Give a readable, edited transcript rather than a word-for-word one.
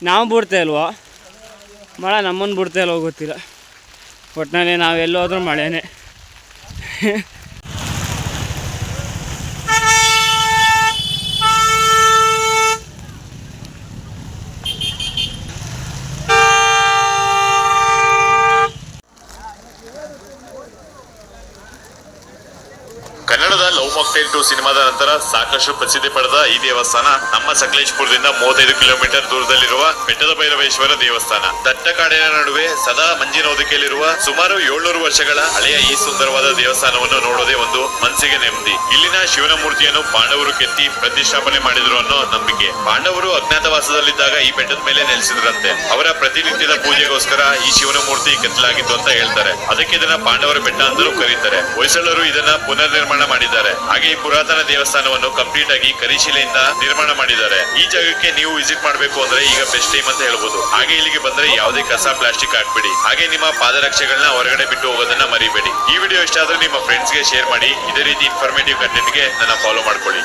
ನಾವು ಬಿಡ್ತಾ ಇಲ್ವೋ ಮಳೆ ನಮ್ಮನ್ನು ಬಿಡ್ತಾ ಇಲ್ವೋ ಗೊತ್ತಿಲ್ಲ. ಒಟ್ಟಿನಲ್ಲಿ ನಾವೆಲ್ಲೋದ್ರೂ ಮಳೆನೇ. ಕನ್ನಡದ ಲವ್ ಮಾಕ್ಟೈಲ್ 2 ಸಿನಿಮಾದ ನಂತರ ಸಾಕಷ್ಟು ಪ್ರಸಿದ್ಧಿ ಪಡೆದ ಈ ದೇವಸ್ಥಾನ ನಮ್ಮ ಸಕಲೇಶಪುರದಿಂದ 35 ಕಿಲೋಮೀಟರ್ ದೂರದಲ್ಲಿರುವ ಬೆಟ್ಟದ ಭೈರವೇಶ್ವರ ದೇವಸ್ಥಾನ. ದಟ್ಟ ಕಾಡಿನ ನಡುವೆ ಸದಾ ಮಂಜಿನ ಹೊದಿಕೆಯಲ್ಲಿರುವ ಸುಮಾರು 700 ವರ್ಷಗಳ ಹಳೆಯ ಈ ಸುಂದರವಾದ ದೇವಸ್ಥಾನವನ್ನು ನೋಡೋದೇ ಒಂದು ಮನಸ್ಸಿಗೆ ನೆಮ್ಮದಿ. ಇಲ್ಲಿನ ಶಿವನ ಮೂರ್ತಿಯನ್ನು ಪಾಂಡವರು ಕೆತ್ತಿ ಪ್ರತಿಷ್ಠಾಪನೆ ಮಾಡಿದ್ರು ಅನ್ನೋ ನಂಬಿಕೆ. ಪಾಂಡವರು ಅಜ್ಞಾತವಾಸದಲ್ಲಿದ್ದಾಗ ಈ ಬೆಟ್ಟದ ಮೇಲೆ ನೆಲೆಸಿದ್ರಂತೆ. ಅವರ ಪ್ರತಿನಿತ್ಯದ ಪೂಜೆಗೋಸ್ಕರ ಈ ಶಿವನ ಮೂರ್ತಿ ಕೆತ್ತಲಾಗಿತ್ತು ಅಂತ ಹೇಳ್ತಾರೆ. ಅದಕ್ಕೆ ಇದನ್ನ ಪಾಂಡವರ ಬೆಟ್ಟ ಅಂತಲೂ ಕರೀತಾರೆ. ಹೊಯ್ಸಳರು ಇದನ್ನ ಪುನರ್ ನಿರ್ಮಾಣ ಮಾಡಿದ್ದಾರೆ. ಹಾಗೆ ಈ ಪುರಾತನ ದೇವಸ್ಥಾನವನ್ನು ಕಂಪ್ಲೀಟ್ ಆಗಿ ಕರಿಶಿಲೆಯಿಂದ ನಿರ್ಮಾಣ ಮಾಡಿದ್ದಾರೆ. ಈ ಜಾಗಕ್ಕೆ ನೀವು ವಿಸಿಟ್ ಮಾಡಬೇಕು ಅಂದ್ರೆ ಈಗ ಬೆಸ್ಟ್ ಟೈಮ್ ಅಂತ ಹೇಳ್ಬೋದು. ಹಾಗೆ ಇಲ್ಲಿಗೆ ಬಂದ್ರೆ ಯಾವುದೇ ಕಸ ಪ್ಲಾಸ್ಟಿಕ್ ಹಾಕ್ಬೇಡಿ. ಹಾಗೆ ನಿಮ್ಮ ಪಾದರಕ್ಷೆಗಳನ್ನ ಹೊರಗಡೆ ಬಿಟ್ಟು ಹೋಗೋದನ್ನ ಮರಿಬೇಡಿ. ಈ ವಿಡಿಯೋ ಇಷ್ಟ ಆದ್ರೆ ನಿಮ್ಮ ಫ್ರೆಂಡ್ಸ್ ಗೆ ಶೇರ್ ಮಾಡಿ. ಇದೇ ರೀತಿ ಇನ್ಫಾರ್ಮೇಟಿವ್ ಕಂಟೆಂಟ್ ಗೆ ನನ್ನ ಫಾಲೋ ಮಾಡ್ಕೊಳ್ಳಿ.